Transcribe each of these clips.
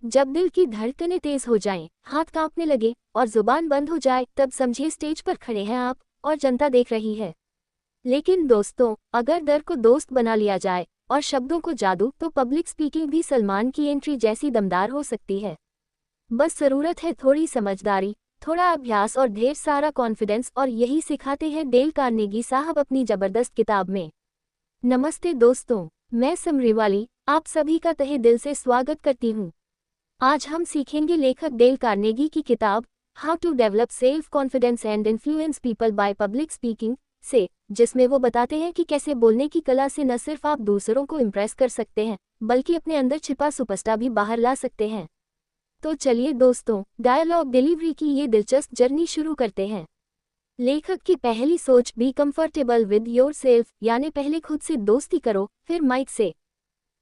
जब दिल की धड़कनें तेज हो जाएं, हाथ कांपने लगे और जुबान बंद हो जाए, तब समझिए स्टेज पर खड़े हैं आप और जनता देख रही है। लेकिन दोस्तों, अगर डर को दोस्त बना लिया जाए और शब्दों को जादू, तो पब्लिक स्पीकिंग भी सलमान की एंट्री जैसी दमदार हो सकती है। बस जरूरत है थोड़ी समझदारी, थोड़ा अभ्यास और ढेर सारा कॉन्फिडेंस, और यही सिखाते हैं डेल कार्नेगी साहब अपनी जबरदस्त किताब में। नमस्ते दोस्तों, मैं समरीवाली आप सभी का तहे दिल से स्वागत करती हूँ। आज हम सीखेंगे लेखक डेल कार्नेगी की किताब how to develop self confidence and influence people by public speaking से, जिसमें वो बताते हैं कि कैसे बोलने की कला से न सिर्फ आप दूसरों को इम्प्रेस कर सकते हैं, बल्कि अपने अंदर छिपा सुपरस्टार भी बाहर ला सकते हैं। तो चलिए दोस्तों, डायलॉग डिलीवरी की ये दिलचस्प जर्नी शुरू करते हैं। लेखक की पहली सोच, बी कंफर्टेबल विद योरसेल्फ, यानी पहले खुद से दोस्ती करो फिर माइक से।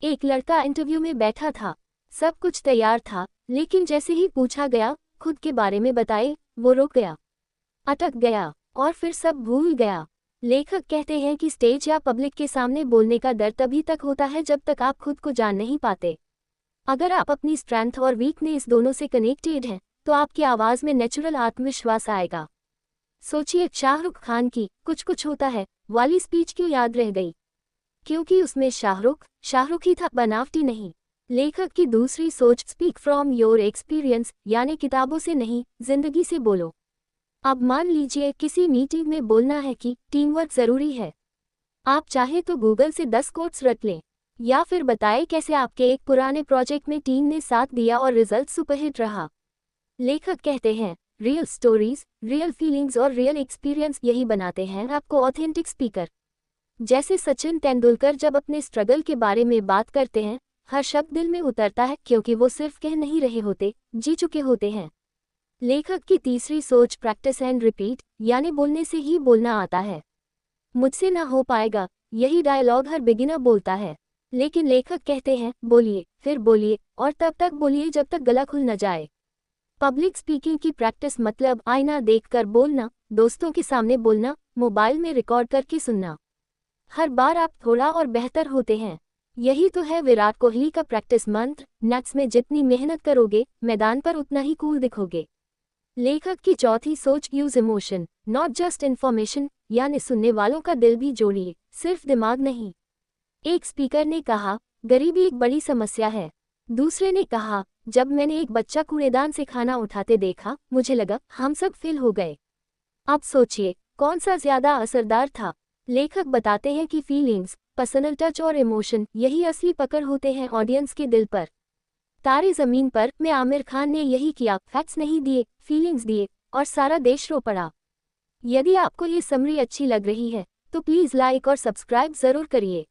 एक लड़का इंटरव्यू में बैठा था, सब कुछ तैयार था, लेकिन जैसे ही पूछा गया खुद के बारे में बताए, वो रुक गया, अटक गया और फिर सब भूल गया। लेखक कहते हैं कि स्टेज या पब्लिक के सामने बोलने का डर तभी तक होता है जब तक आप खुद को जान नहीं पाते। अगर आप अपनी स्ट्रेंथ और वीकनेस दोनों से कनेक्टेड हैं, तो आपकी आवाज़ में नेचुरल आत्मविश्वास आएगा। सोचिए, शाहरुख खान की कुछ कुछ होता है वाली स्पीच क्यों याद रह गई? क्योंकि उसमें शाहरुख ही था, बनावटी नहीं। लेखक की दूसरी सोच, स्पीक फ्रॉम योर एक्सपीरियंस, यानी किताबों से नहीं, जिंदगी से बोलो। अब मान लीजिए किसी मीटिंग में बोलना है कि टीम वर्क जरूरी है। आप चाहे तो गूगल से 10 कोट्स रट लें, या फिर बताएं कैसे आपके एक पुराने प्रोजेक्ट में टीम ने साथ दिया और रिजल्ट सुपरहिट रहा। लेखक कहते हैं, रियल स्टोरीज, रियल फीलिंग्स और रियल एक्सपीरियंस यही बनाते हैं आपको ऑथेंटिक स्पीकर। जैसे सचिन तेंदुलकर जब अपने स्ट्रगल के बारे में बात करते हैं, हर शब्द दिल में उतरता है, क्योंकि वो सिर्फ कह नहीं रहे होते, जी चुके होते हैं। लेखक की तीसरी सोच, प्रैक्टिस एंड रिपीट, यानी बोलने से ही बोलना आता है। मुझसे ना हो पाएगा, यही डायलॉग हर बिगिनर बोलता है। लेकिन लेखक कहते हैं, बोलिए, फिर बोलिए और तब तक बोलिए जब तक गला खुल न जाए। पब्लिक स्पीकिंग की प्रैक्टिस मतलब आईना देखकर बोलना, दोस्तों के सामने बोलना, मोबाइल में रिकॉर्ड करके सुनना। हर बार आप थोड़ा और बेहतर होते हैं। यही तो है विराट कोहली का प्रैक्टिस मंत्र, नेट्स में जितनी मेहनत करोगे, मैदान पर उतना ही कूल दिखोगे। लेखक की चौथी सोच, use emotion not just information, यानी सुनने वालों का दिल भी जोड़िए, सिर्फ दिमाग नहीं। एक स्पीकर ने कहा, गरीबी एक बड़ी समस्या है। दूसरे ने कहा, जब मैंने एक बच्चा कूड़ेदान से खाना उठाते देखा, मुझे लगा हम सब फेल हो गए। अब सोचिए, कौन सा ज्यादा असरदार था? लेखक बताते हैं कि फीलिंग्स, पर्सनल टच और इमोशन यही असली पकड़ होते हैं ऑडियंस के दिल पर। तारे जमीन पर में आमिर खान ने यही किया, फैक्ट्स नहीं दिए, फीलिंग्स दिए, और सारा देश रो पड़ा। यदि आपको ये समरी अच्छी लग रही है, तो प्लीज़ लाइक और सब्सक्राइब ज़रूर करिए।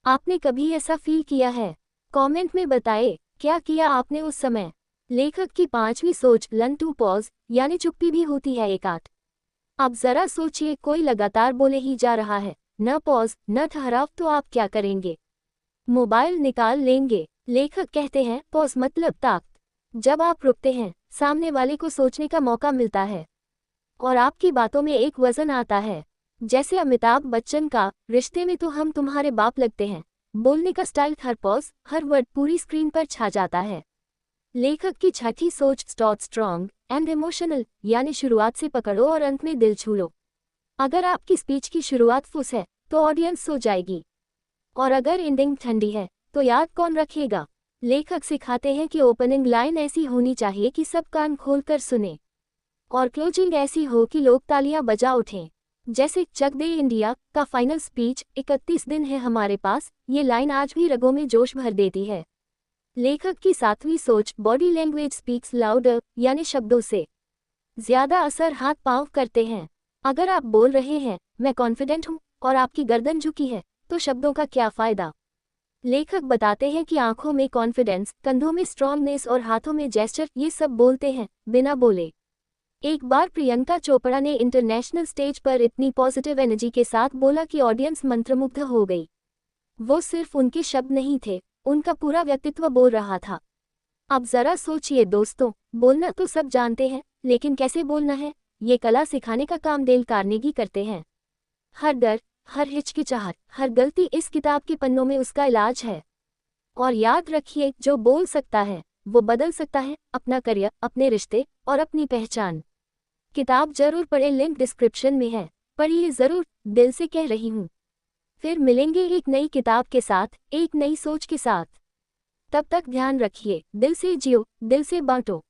आपने कभी ऐसा फील किया है? कमेंट में बताएं, क्या किया आपने उस समय? लेखक की पांचवी सोच, लर्न टू पॉज, यानी चुप्पी भी होती है एक आर्ट। अब जरा सोचिए, कोई लगातार बोले ही जा रहा है, न पॉज न ठहराव, तो आप क्या करेंगे? मोबाइल निकाल लेंगे। लेखक कहते हैं, पॉज मतलब ताकत। जब आप रुकते हैं, सामने वाले को सोचने का मौका मिलता है और आपकी बातों में एक वजन आता है। जैसे अमिताभ बच्चन का रिश्ते में तो हम तुम्हारे बाप लगते हैं, बोलने का स्टाइल, हर पॉज हर वर्ड पूरी स्क्रीन पर छा जाता है। लेखक की छठी सोच, स्टार्ट स्ट्रॉन्ग एंड इमोशनल, यानी शुरुआत से पकड़ो और अंत में दिल छू लो। अगर आपकी स्पीच की शुरुआत फुस है, तो ऑडियंस सो जाएगी, और अगर एंडिंग ठंडी है, तो याद कौन रखेगा? लेखक सिखाते हैं कि ओपनिंग लाइन ऐसी होनी चाहिए कि सब कान खोलकर सुने, और क्लोजिंग ऐसी हो कि लोग तालियां बजा उठें। जैसे चक दे इंडिया का फाइनल स्पीच, 31 दिन है हमारे पास, ये लाइन आज भी रगों में जोश भर देती है। लेखक की सातवीं सोच, बॉडी लैंग्वेज स्पीक्स लाउडर, यानी शब्दों से ज्यादा असर हाथ पांव करते हैं। अगर आप बोल रहे हैं, मैं कॉन्फिडेंट हूँ, और आपकी गर्दन झुकी है, तो शब्दों का क्या फायदा? लेखक बताते हैं कि आंखों में कॉन्फिडेंस, कंधों में स्ट्रॉन्गनेस और हाथों में जेस्चर, ये सब बोलते हैं बिना बोले। एक बार प्रियंका चोपड़ा ने इंटरनेशनल स्टेज पर इतनी पॉजिटिव एनर्जी के साथ बोला कि ऑडियंस मंत्रमुग्ध हो गई। वो सिर्फ उनके शब्द नहीं थे, उनका पूरा व्यक्तित्व बोल रहा था। अब जरा सोचिए दोस्तों, बोलना तो सब जानते हैं, लेकिन कैसे बोलना है, ये कला सिखाने का काम डेल कार्नेगी करते हैं। हर डर, हर हिचकिचाहट, हर गलती इस किताब के पन्नों में उसका इलाज है। और याद रखिए, जो बोल सकता है वो बदल सकता है अपना करियर, अपने रिश्ते और अपनी पहचान। किताब जरूर पढ़ें, लिंक डिस्क्रिप्शन में है। पढ़िए जरूर, दिल से कह रही हूँ। फिर मिलेंगे एक नई किताब के साथ, एक नई सोच के साथ। तब तक ध्यान रखिए, दिल से जियो, दिल से बांटो।